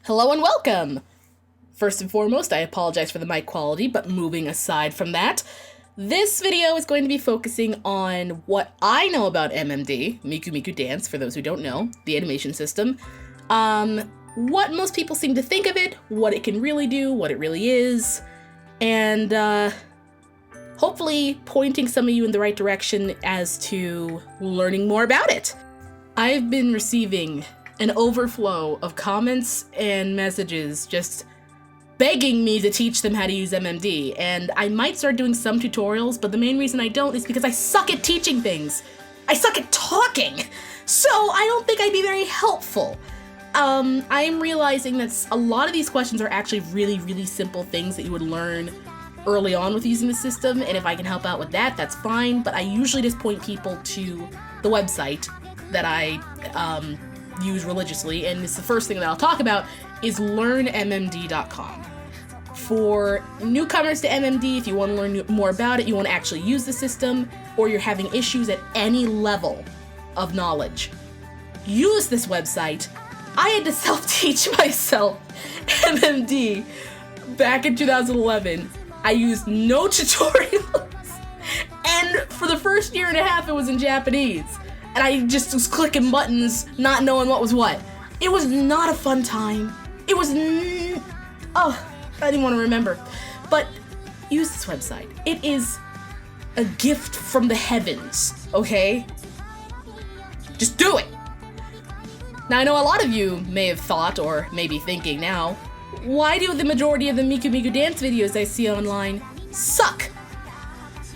Hello and welcome! First and foremost, I apologize for the mic quality, but moving aside from that, this video is going to be focusing on what I know about MMD, Miku Miku Dance, for those who don't know, the animation system, what most people seem to think of it, what it can really do, what it really is, and hopefully pointing some of you in the right direction as to learning more about it. I've been receiving an overflow of comments and messages just begging me to teach them how to use MMD, and I might start doing some tutorials, but the main reason I don't is because I suck at teaching things. I suck at talking, so I don't think I'd be very helpful. I'm realizing that a lot of these questions are actually really simple things that you would learn early on with using the system, and if I can help out with that, that's fine, but I usually just point people to the website that I use religiously, and it's the first thing that I'll talk about is learnmmd.com. For newcomers to MMD, if you want to learn more about it, you want to actually use the system, or you're having issues at any level of knowledge, use this website. I had to self-teach myself MMD back in 2011. I used no tutorials, and for the first year and a half it was in Japanese. And I just was clicking buttons, not knowing what was what. It was not a fun time. It was oh, I didn't want to remember. But use this website. It is a gift from the heavens, okay? Just do it. Now I know a lot of you may have thought, or may be thinking now, why do the majority of the Miku Miku Dance videos I see online suck?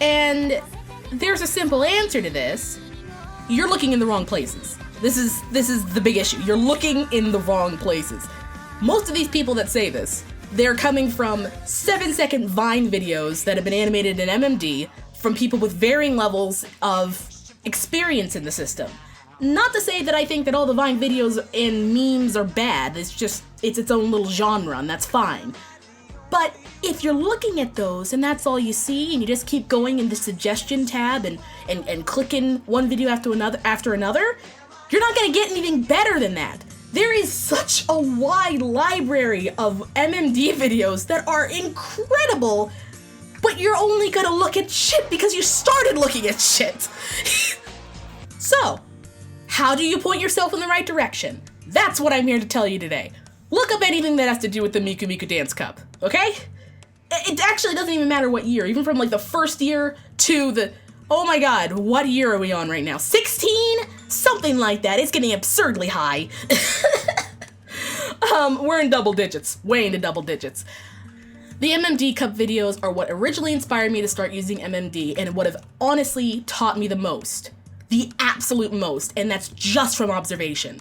And there's a simple answer to this. You're looking in the wrong places. This is the big issue. You're looking in the wrong places. Most of these people that say this, they're coming from 7-second Vine videos that have been animated in MMD from people with varying levels of experience in the system. Not to say that I think that all the Vine videos and memes are bad. It's its own little genre, and that's fine. But if you're looking at those and that's all you see, and you just keep going in the suggestion tab and clicking one video after another, you're not gonna get anything better than that. There is such a wide library of MMD videos that are incredible, but you're only gonna look at shit because you started looking at shit. So, how do you point yourself in the right direction? That's what I'm here to tell you today. Look up anything that has to do with the Miku Miku Dance Cup, okay? It actually doesn't even matter what year, even from like the first year to the, oh my god, what year are we on right now? 16? Something like that. It's getting absurdly high. We're in double digits, way into double digits. The MMD Cup videos are what originally inspired me to start using MMD, and what have honestly taught me the most. The absolute most, and that's just from observation.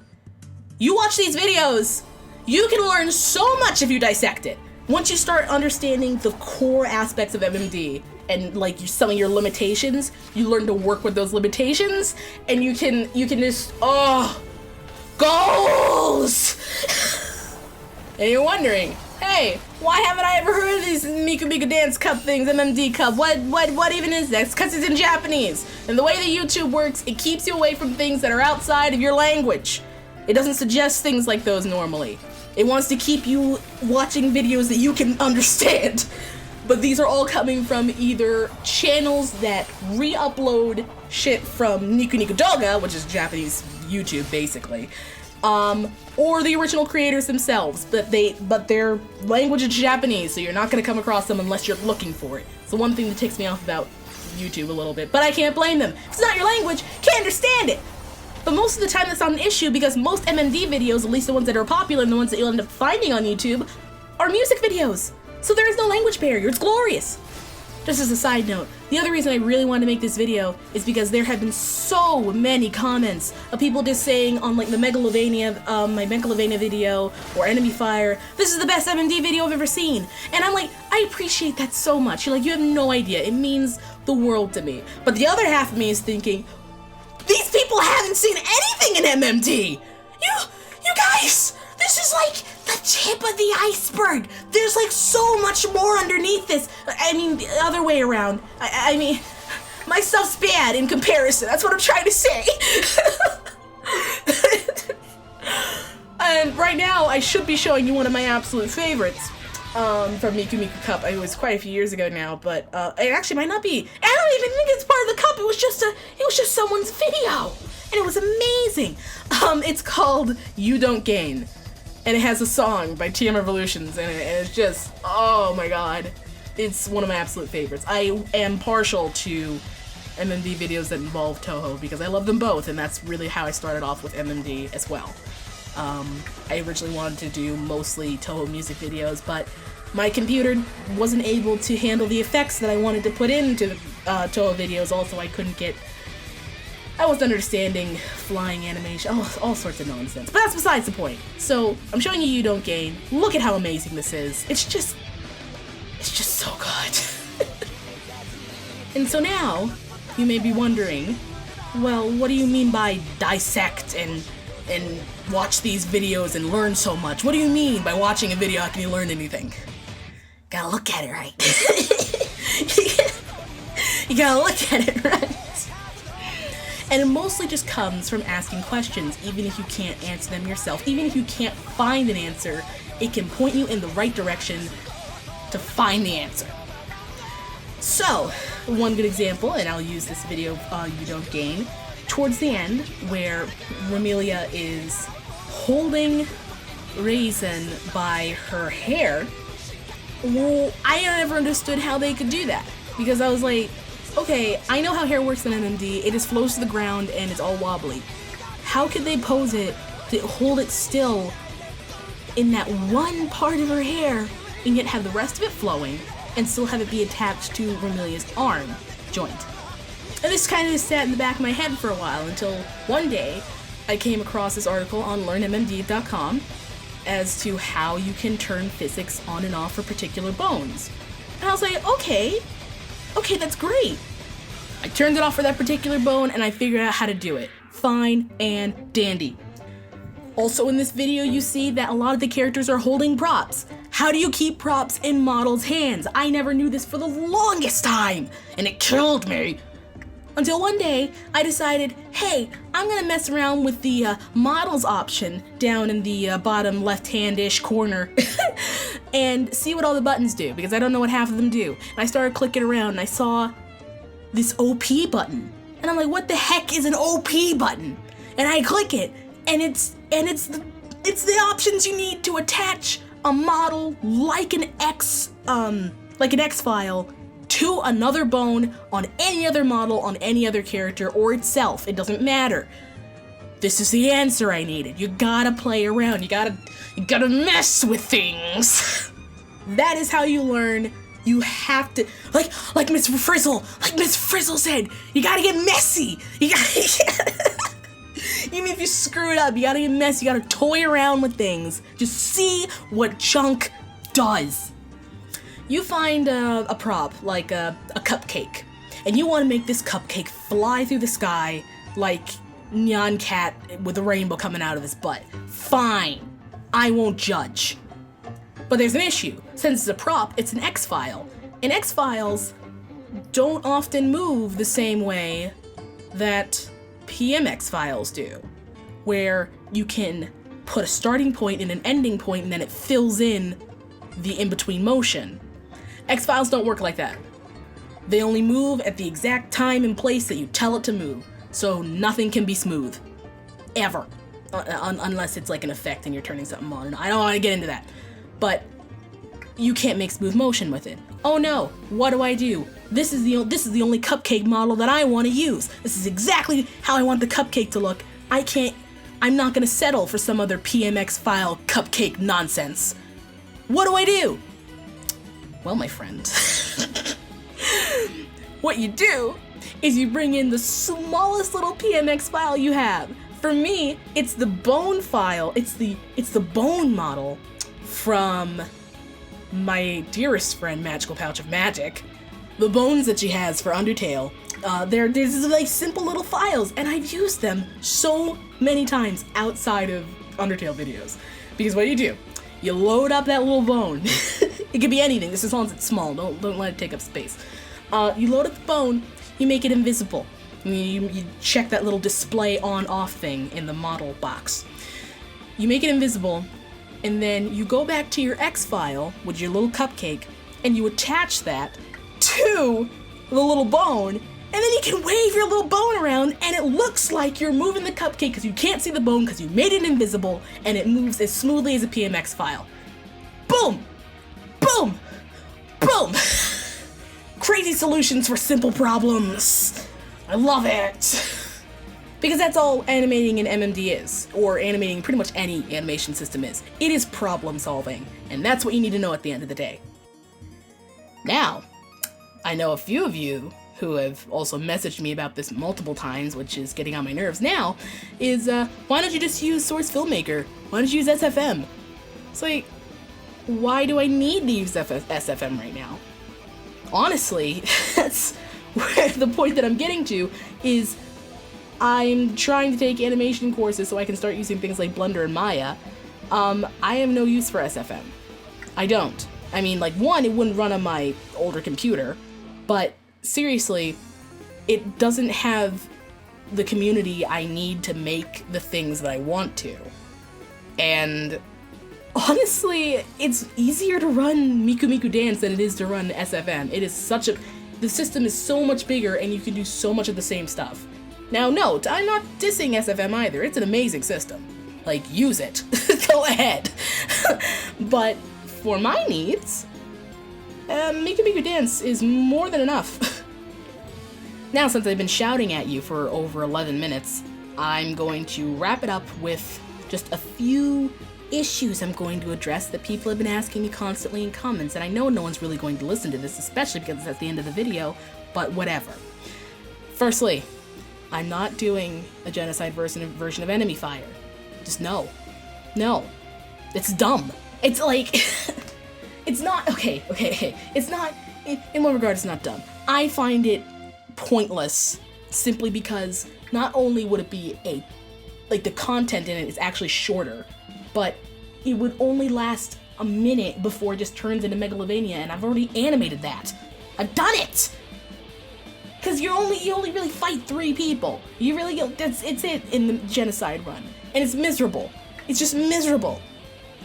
You watch these videos, you can learn so much if you dissect it. Once you start understanding the core aspects of MMD and like some of your limitations, you learn to work with those limitations, and you can just, goals! And you're wondering, hey, why haven't I ever heard of these Miku Miku Dance Cup things, MMD Cup? What even is that? It's because it's in Japanese. And the way that YouTube works, it keeps you away from things that are outside of your language. It doesn't suggest things like those normally. It wants to keep you watching videos that you can understand. But these are all coming from either channels that re-upload shit from Niku Niku Doga, which is Japanese YouTube basically, or the original creators themselves, but their language is Japanese, so you're not gonna come across them unless you're looking for it. It's the one thing that ticks me off about YouTube a little bit, but I can't blame them. If it's not your language, can't understand it. But most of the time that's not an issue, because most MMD videos, at least the ones that are popular and the ones that you'll end up finding on YouTube, are music videos. So there is no language barrier. It's glorious. Just as a side note, the other reason I really wanted to make this video is because there have been so many comments of people just saying on like the Megalovania, my Megalovania video, or Enemy Fire, this is the best MMD video I've ever seen. And I'm like, I appreciate that so much. You're like, you have no idea. It means the world to me. But the other half of me is thinking, these people haven't seen anything in MMD! You guys! This is like the tip of the iceberg! There's like so much more underneath this! I mean, the other way around. I mean, my stuff's bad in comparison, that's what I'm trying to say! And right now, I should be showing you one of my absolute favorites from Miku Miku Cup. It was quite a few years ago now, but it actually might not be. I don't even think it's part of the cup. It was just someone's video, and it was amazing. It's called "You Don't Gain," and it has a song by TM Revolutions in it, and it's just, oh my god, it's one of my absolute favorites. I am partial to MMD videos that involve Toho because I love them both, and that's really how I started off with MMD as well. I originally wanted to do mostly Toho music videos, but my computer wasn't able to handle the effects that I wanted to put into Toho videos. Also, I wasn't understanding flying animation, all sorts of nonsense. But that's besides the point. So, I'm showing You Don't Gain. Look at how amazing this is. It's just so good. And so now, you may be wondering, well, what do you mean by dissect and watch these videos and learn so much? What do you mean by watching a video? How can you learn anything? Gotta look at it right. You gotta look at it right. And it mostly just comes from asking questions, even if you can't answer them yourself. Even if you can't find an answer, it can point you in the right direction to find the answer. So, one good example, and I'll use this video You Don't Gain, towards the end, where Ramelia is holding Raisin by her hair. Well, I never understood how they could do that, because I was like, okay, I know how hair works in MMD, it just flows to the ground and it's all wobbly. How could they pose it to hold it still in that one part of her hair and yet have the rest of it flowing and still have it be attached to Ramelia's arm joint? And this kind of sat in the back of my head for a while until one day I came across this article on learnmmd.com as to how you can turn physics on and off for particular bones. And I was like, okay, that's great. I turned it off for that particular bone and I figured out how to do it. Fine and dandy. Also in this video you see that a lot of the characters are holding props. How do you keep props in models' hands? I never knew this for the longest time, and it killed me. Until one day, I decided, hey, I'm gonna mess around with the models option down in the bottom left-hand-ish corner and see what all the buttons do, because I don't know what half of them do. And I started clicking around and I saw this OP button. And I'm like, what the heck is an OP button? And I click it, and it's the options you need to attach a model like an X file to another bone on any other model, on any other character, or itself. It doesn't matter. This is the answer I needed. You gotta play around. You gotta mess with things. That is how you learn. You have to, like Miss Frizzle said, you gotta get messy. Even if you screw it up, you gotta get messy. You gotta toy around with things. Just see what junk does. You find a prop, like a cupcake, and you want to make this cupcake fly through the sky like Nyan Cat with a rainbow coming out of his butt. Fine. I won't judge. But there's an issue. Since it's a prop, it's an X file. And X files don't often move the same way that PMX files do, where you can put a starting point and an ending point and then it fills in the in-between motion. X files don't work like that. They only move at the exact time and place that you tell it to move, so nothing can be smooth. Ever. Unless it's like an effect and you're turning something on. I don't want to get into that. But you can't make smooth motion with it. Oh no, what do? This is the only cupcake model that I want to use. This is exactly how I want the cupcake to look. I'm not gonna settle for some other PMX file cupcake nonsense. What do? Well, my friend, what you do is you bring in the smallest little PMX file you have. For me, it's the bone file. It's the bone model from my dearest friend, Magical Pouch of Magic. The bones that she has for Undertale. There's like simple little files, and I've used them so many times outside of Undertale videos. Because what do? You load up that little bone. It could be anything, just as long as it's small. Don't let it take up space. You load up the bone, you make it invisible. You check that little display on-off thing in the model box. you make it invisible, and then you go back to your X file with your little cupcake, and you attach that to the little bone, and then you can wave your little bone around, and it looks like you're moving the cupcake because you can't see the bone because you made it invisible, and it moves as smoothly as a PMX file. Boom! Boom! Boom! Crazy solutions for simple problems. I love it. Because that's all animating in MMD is, or animating pretty much any animation system is. It is problem solving, and that's what you need to know at the end of the day. Now, I know a few of you who have also messaged me about this multiple times, which is getting on my nerves now, is why don't you just use Source Filmmaker? Why don't you use SFM? It's like, why do I need to use SFM right now? Honestly, that's where the point that I'm getting to is I'm trying to take animation courses so I can start using things like Blender and Maya. I have no use for SFM. I don't. I mean, like, one, it wouldn't run on my older computer, but seriously, it doesn't have the community I need to make the things that I want to. And honestly, it's easier to run Miku Miku Dance than it is to run SFM. It is such a... The system is so much bigger and you can do so much of the same stuff. Now, note, I'm not dissing SFM either. It's an amazing system. Like, use it. Go ahead. But for my needs, Miku Miku Dance is more than enough. Now, since I've been shouting at you for over 11 minutes, I'm going to wrap it up with just a few issues I'm going to address that people have been asking me constantly in comments, and I know no one's really going to listen to this, especially because it's at the end of the video, but whatever. Firstly, I'm not doing a genocide version of Enemy Fire. Just no. No. It's dumb. It's like... it's not... Okay. It's not... In one regard, it's not dumb. I find it pointless simply because not only would it be a... Like, the content in it is actually shorter, but it would only last a minute before it just turns into Megalovania, and I've already animated that. I've done it! Because you only really fight 3 people. You really it's it in the genocide run. And it's miserable. It's just miserable.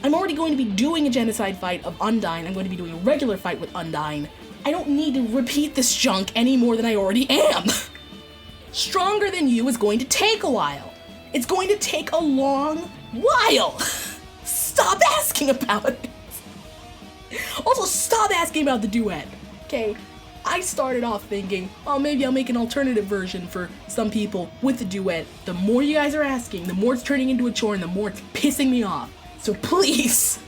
I'm already going to be doing a genocide fight of Undyne. I'm going to be doing a regular fight with Undyne. I don't need to repeat this junk any more than I already am. Stronger Than You is going to take a while. It's going to take a long while. Stop asking about it. Also, stop asking about the duet. Okay? I started off thinking, oh, maybe I'll make an alternative version for some people with the duet. The more you guys are asking, the more it's turning into a chore and the more it's pissing me off. So please,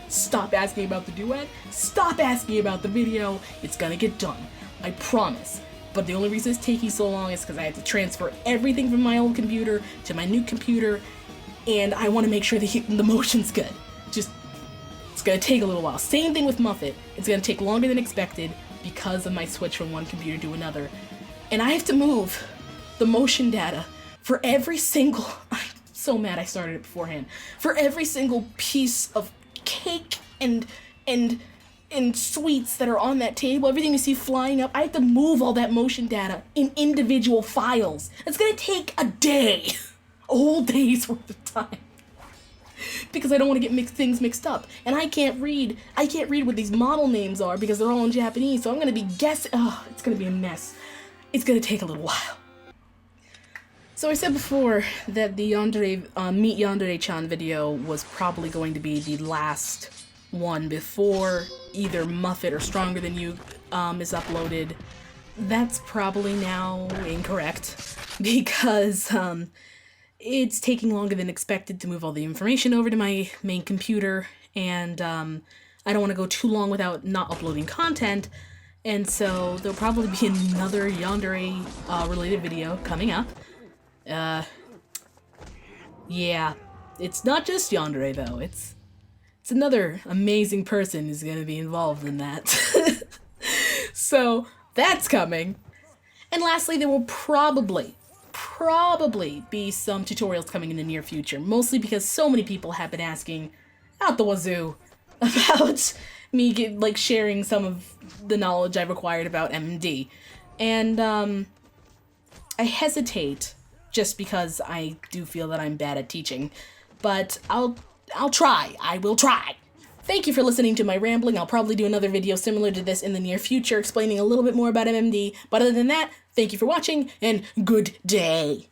stop asking about the duet. Stop asking about the video. It's gonna get done. I promise. But the only reason it's taking so long is because I have to transfer everything from my old computer to my new computer, and I want to make sure the motion's good. Just, it's gonna take a little while. Same thing with Muffet. It's gonna take longer than expected, because of my switch from one computer to another. And I have to move the motion data for every single... I'm so mad I started it beforehand. For every single piece of cake and sweets that are on that table, everything you see flying up, I have to move all that motion data in individual files. It's gonna take a day. A whole day's worth of time. Because I don't want to get things mixed up. And I can't read what these model names are because they're all in Japanese, so I'm going to be guessing. Oh, it's going to be a mess. It's going to take a little while. So I said before that the Meet Yandere-chan video was probably going to be the last one before either Muffet or Stronger Than You is uploaded. That's probably now incorrect because it's taking longer than expected to move all the information over to my main computer, and I don't want to go too long without not uploading content, and so there'll probably be another Yandere related video coming up. Yeah, it's not just Yandere though, it's another amazing person who's gonna be involved in that. So that's coming. And lastly, there will probably be some tutorials coming in the near future, mostly because so many people have been asking out the wazoo about me sharing some of the knowledge I've acquired about MMD. And I hesitate just because I do feel that I'm bad at teaching. but I'll try. I will try. Thank you for listening to my rambling. I'll probably do another video similar to this in the near future explaining a little bit more about MMD. But other than that, thank you for watching, and good day.